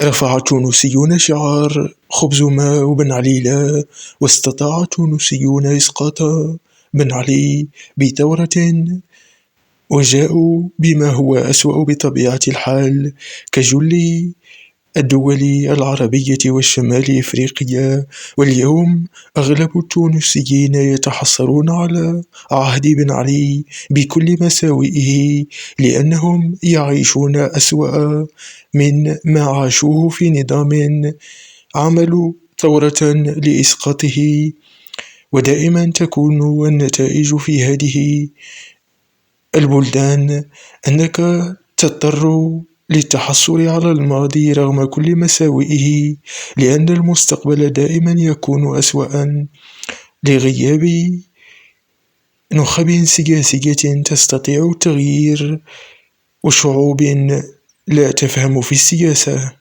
رفع التونسيون شعار خبز ماء وبن علي لا، واستطاع التونسيون إسقاط بن علي بثورة، وجاءوا بما هو أسوأ بطبيعة الحال كجل الدول العربية والشمال إفريقيا. واليوم أغلب التونسيين يتحسرون على عهد بن علي بكل مساوئه، لأنهم يعيشون أسوأ من ما عاشوه في نظام عملوا ثورة لإسقاطه. ودائما تكون النتائج في هذه البلدان أنك تضطر للتحصل على الماضي رغم كل مساوئه، لأن المستقبل دائما يكون أسوأ لغياب نخب سياسية تستطيع التغيير وشعوب لا تفهم في السياسة.